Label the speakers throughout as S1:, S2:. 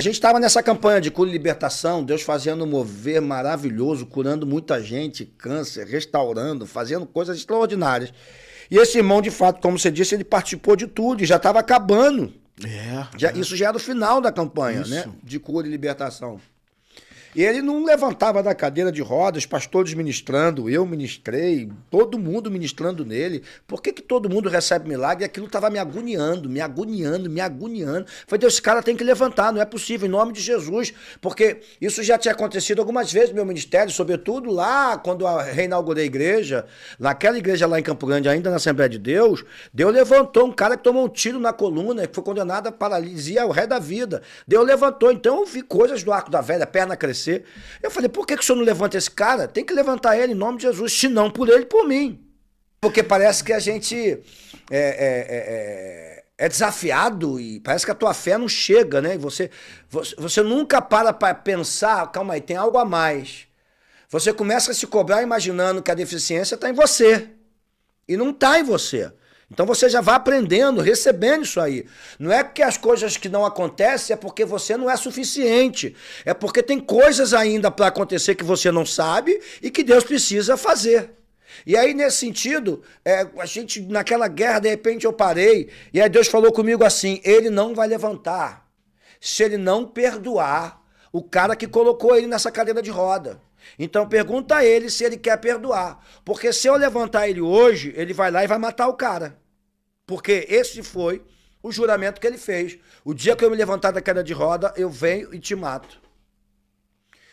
S1: A gente estava nessa campanha de cura e libertação, Deus fazendo um mover maravilhoso, curando muita gente, câncer, restaurando, fazendo coisas extraordinárias. E esse irmão, de fato, como você disse, ele participou de tudo e já estava acabando. Isso já era o final da campanha, né? De cura e libertação. E ele não levantava da cadeira de rodas, pastores ministrando, eu ministrei, todo mundo ministrando nele. Por que todo mundo recebe milagre? E aquilo estava me agoniando, me agoniando, me agoniando. Falei, Deus, esse cara tem que levantar, não é possível, em nome de Jesus. Porque isso já tinha acontecido algumas vezes no meu ministério, sobretudo lá quando eu reinaugurei a igreja, naquela igreja lá em Campo Grande, ainda na Assembleia de Deus, Deus levantou um cara que tomou um tiro na coluna, que foi condenado a paralisia o resto da vida. Deus levantou, então eu vi coisas do arco da velha, perna crescer. Eu falei, por que o senhor não levanta esse cara? Tem que levantar ele em nome de Jesus, se não por ele, por mim. Porque parece que a gente é desafiado e parece que a tua fé não chega, né? Você nunca para pensar, calma aí, tem algo a mais. Você começa a se cobrar imaginando que a deficiência está em você. E não está em você. Então você já vai aprendendo, recebendo isso aí. Não é que as coisas que não acontecem é porque você não é suficiente. É porque tem coisas ainda para acontecer que você não sabe e que Deus precisa fazer. E aí, nesse sentido, a gente, naquela guerra, de repente eu parei, e aí Deus falou comigo assim, ele não vai levantar se ele não perdoar o cara que colocou ele nessa cadeira de roda. Então pergunta a ele se ele quer perdoar. Porque se eu levantar ele hoje, ele vai lá e vai matar o cara. Porque esse foi o juramento que ele fez. O dia que eu me levantar da cadeira de roda, eu venho e te mato.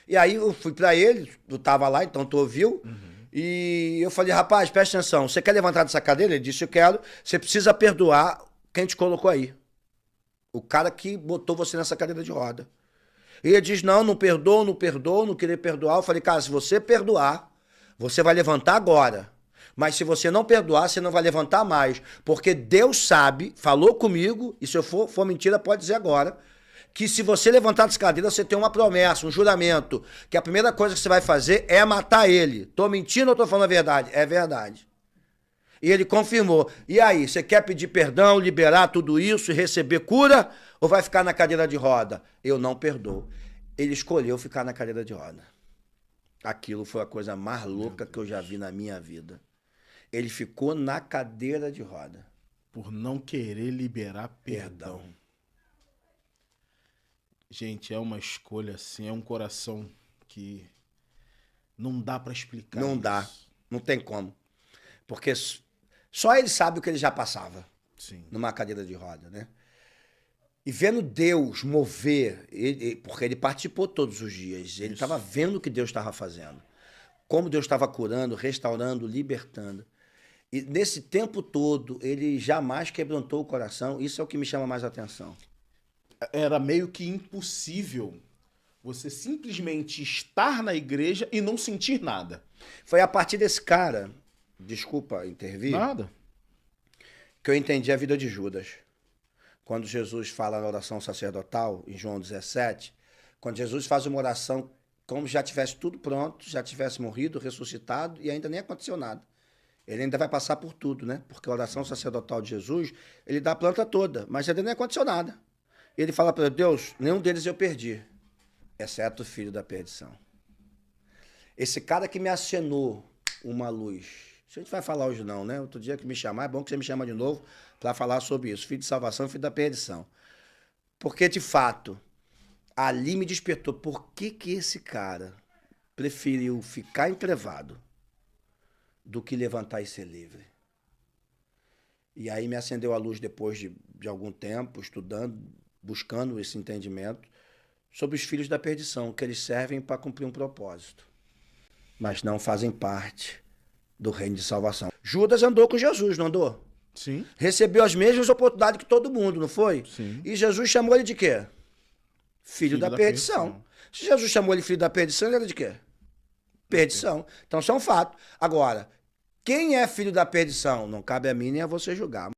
S1: E aí eu fui pra ele, eu tava lá, então tu ouviu. E eu falei, rapaz, presta atenção, você quer levantar dessa cadeira? Ele disse, eu quero. Você precisa perdoar quem te colocou aí. O cara que botou você nessa cadeira de roda. E ele diz, não perdoa, não queria perdoar. Eu falei, cara, se você perdoar, você vai levantar agora. Mas se você não perdoar, você não vai levantar mais. Porque Deus sabe, falou comigo, e se eu for mentira, pode dizer agora, que se você levantar dessa cadeira, você tem uma promessa, um juramento, que a primeira coisa que você vai fazer é matar ele. Tô mentindo ou tô falando a verdade? É verdade. E ele confirmou. E aí, você quer pedir perdão, liberar tudo isso e receber cura? Ou vai ficar na cadeira de roda? Eu não perdoo. Ele escolheu ficar na cadeira de roda. Aquilo foi a coisa mais louca que eu já vi na minha vida. Ele ficou na cadeira de roda.
S2: Por não querer liberar perdão. Gente, é uma escolha assim, é um coração que não dá pra explicar.
S1: Não dá, não tem como. Porque só ele sabe o que ele já passava.
S2: Sim.
S1: Numa cadeira de roda, né? E vendo Deus mover, porque ele participou todos os dias, ele estava vendo o que Deus estava fazendo. Como Deus estava curando, restaurando, libertando. E nesse tempo todo, ele jamais quebrantou o coração. Isso é o que me chama mais a atenção.
S2: Era meio que impossível você simplesmente estar na igreja e não sentir nada.
S1: Foi a partir desse cara, desculpa intervir,
S2: Nada.
S1: que eu entendi a vida de Judas. Quando Jesus fala na oração sacerdotal, em João 17, quando Jesus faz uma oração como se já tivesse tudo pronto, já tivesse morrido, ressuscitado e ainda nem aconteceu nada. Ele ainda vai passar por tudo, né? Porque a oração sacerdotal de Jesus, ele dá a planta toda, mas ainda nem aconteceu nada. Ele fala para Deus, nenhum deles eu perdi, exceto o filho da perdição. Esse cara que me acenou uma luz, a gente vai falar hoje não, né? Outro dia que me chamar, é bom que você me chama de novo para falar sobre isso, filho de salvação e filho da perdição. Porque, de fato, ali me despertou por que esse cara preferiu ficar entrevado do que levantar e ser livre. E aí me acendeu a luz depois de algum tempo, estudando, buscando esse entendimento sobre os filhos da perdição, que eles servem para cumprir um propósito, mas não fazem parte do reino de salvação. Judas andou com Jesus, não andou?
S2: Sim.
S1: Recebeu as mesmas oportunidades que todo mundo, não foi?
S2: Sim.
S1: E Jesus chamou ele de quê? Filho da perdição. Se Jesus chamou ele filho da perdição, ele era de quê? Perdição. Então isso é um fato. Agora, quem é filho da perdição? Não cabe a mim nem a você julgar.